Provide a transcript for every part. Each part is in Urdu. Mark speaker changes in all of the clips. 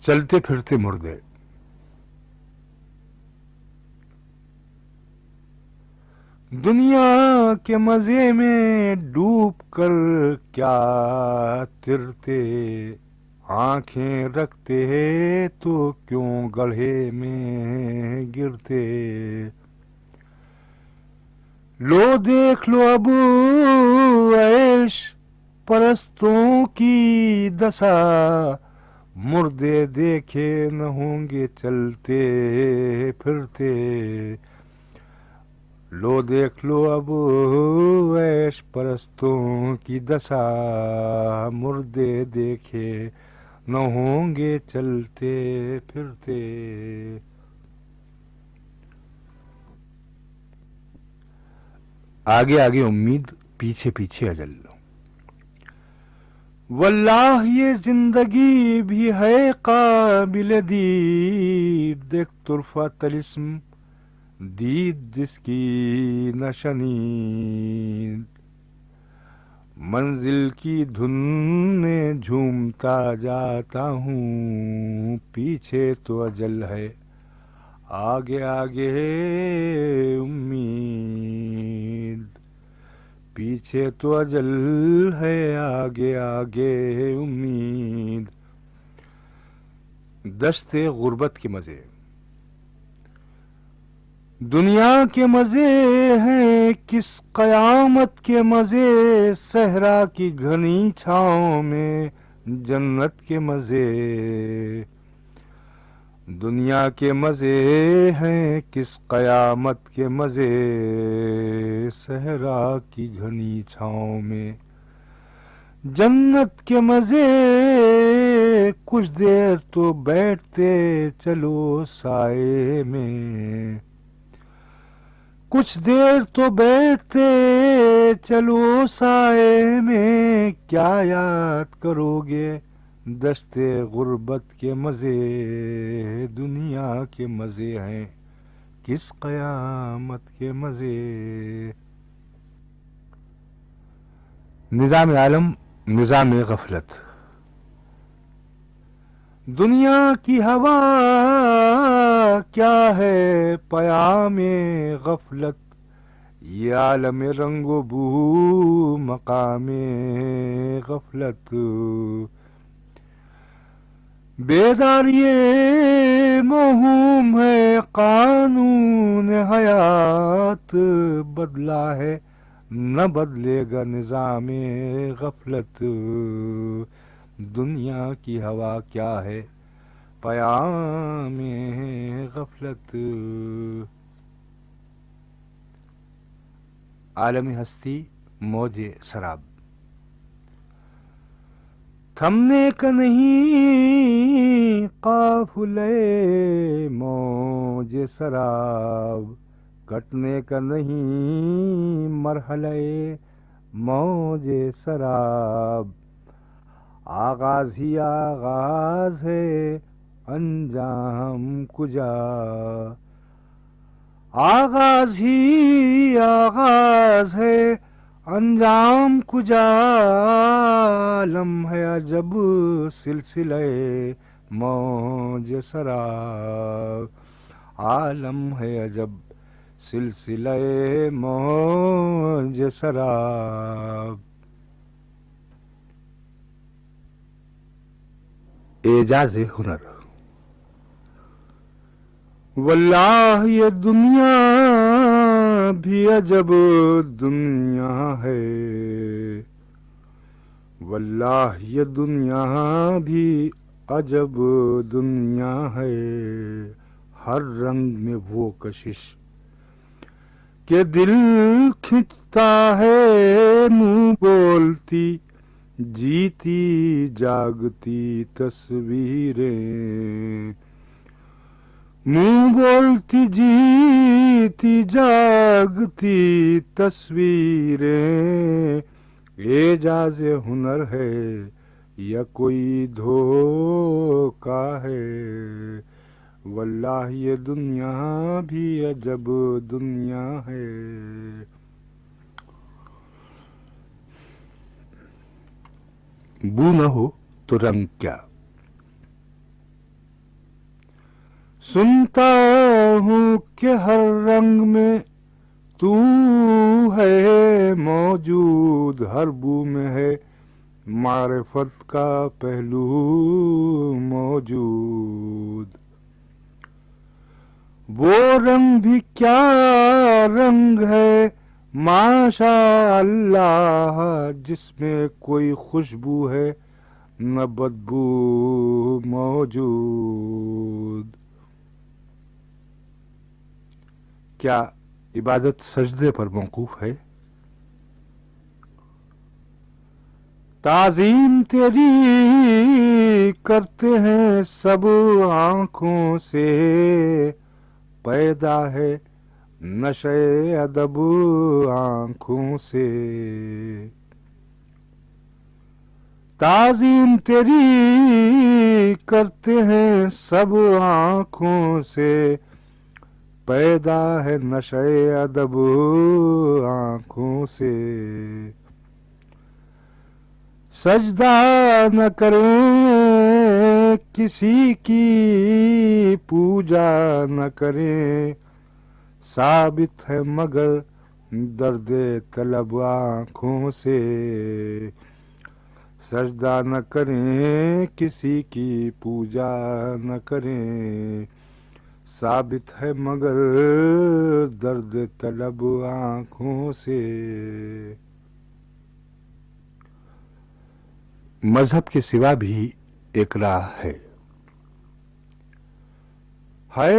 Speaker 1: چلتے پھرتے مردے. دنیا کے مزے میں ڈوب کر کیا ترتے، آنکھیں رکھتے تو کیوں گڑھے میں گرتے. لو دیکھ لو اب عیش پرستوں کی دشا، مردے دیکھے نہ ہوں گے چلتے پھرتے. لو دیکھ لو اب عیش پرستوں کی دشا، مردے دیکھے نہ ہوں گے چلتے پھرتے. آگے آگے امید، پیچھے پیچھے اجل. واللہ یہ زندگی بھی ہے قابل دید، دیکھ طرفہ طلسم دید جس کی نہ شنید. منزل کی دھن میں جھومتا جاتا ہوں، پیچھے تو اجل ہے آگے آگے امید. پیچھے تو اجل ہے آگے آگے امید. دشت غربت کے مزے. دنیا کے مزے ہیں کس قیامت کے مزے، صحرا کی گھنی چھاؤں میں جنت کے مزے. دنیا کے مزے ہیں کس قیامت کے مزے، صحرا کی گھنی چھاؤں میں جنت کے مزے. کچھ دیر تو بیٹھتے چلو سائے میں، کچھ دیر تو بیٹھتے چلو سائے میں، کیا یاد کرو گے دشت غربت کے مزے. دنیا کے مزے ہیں کس قیامت کے مزے. نظام عالم، نظام غفلت. دنیا کی ہوا کیا ہے پیام غفلت، یہ عالم رنگ و بو مقام غفلت. بیداری موہوم ہے قانون حیات، بدلا ہے نہ بدلے گا نظام غفلت. دنیا کی ہوا کیا ہے پیام غفلت. عالم ہستی، موج سراب. تھمنے کا نہیں قافلے موج سراب، کٹنے کا نہیں مرحلہ موج سراب. آغاز ہی آغاز ہے انجام کجا، آغاز ہی آغاز ہے انجام کجا. عالم ہے عجب سلسلہ موج سراب، عالم ہے عجب سلسلہ موج سراب. اعجاز ہنر. واللہ یہ دنیا بھی عجب دنیا ہے، واللہ یہ دنیا بھی عجب دنیا ہے. ہر رنگ میں وہ کشش کہ دل کھنچتا ہے، منہ بولتی جیتی جاگتی تصویریں، منہ بولتی جیتی جاگتی تصویریں. اعجاز ہنر ہے یا کوئی دھوکا ہے، واللہ یہ دنیا بھی عجب دنیا ہے. بو نہ ہو تو رنگ کیا. سنتا ہوں کہ ہر رنگ میں تو ہے موجود، ہر بو میں ہے معرفت کا پہلو موجود۔ وہ رنگ بھی کیا رنگ ہے ماشاء اللہ، جس میں کوئی خوشبو ہے نہ بدبو موجود۔ کیا عبادت سجدے پر موقوف ہے؟ تعظیم تیری کرتے ہیں سب آنکھوں سے، پیدا ہے نشے ادب آنکھوں سے۔ تعظیم تیری کرتے ہیں سب آنکھوں سے، پیدا ہے نشے ادب آنکھوں سے۔ سجدہ نہ کریں کسی کی، پوجا نہ کریں، ثابت ہے مگر درد طلب آنکھوں سے۔ سجدہ نہ کریں کسی کی، پوجا نہ کریں، ثابت ہے مگر درد طلب آنکھوں سے۔ مذہب کے سوا بھی ایک راہ ہے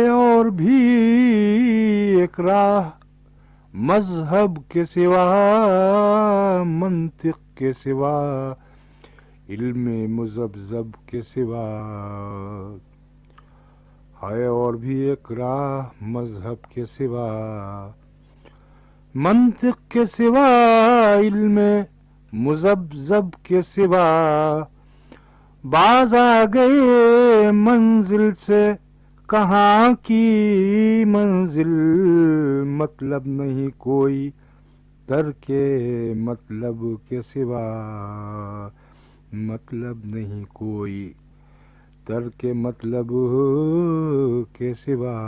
Speaker 1: اور بھی ایک راہ، مذہب کے سوا، منطق کے سوا، علم مذبذب کے سوا۔ ہے اور بھی ایک راہ، مذہب کے سوا، منطق کے سوا، علم مذبذب کے سوا۔ باز آ گئے منزل سے، کہاں کی منزل، مطلب نہیں کوئی ترک مطلب کے سوا، مطلب نہیں کوئی ترک مطلب کے سوا۔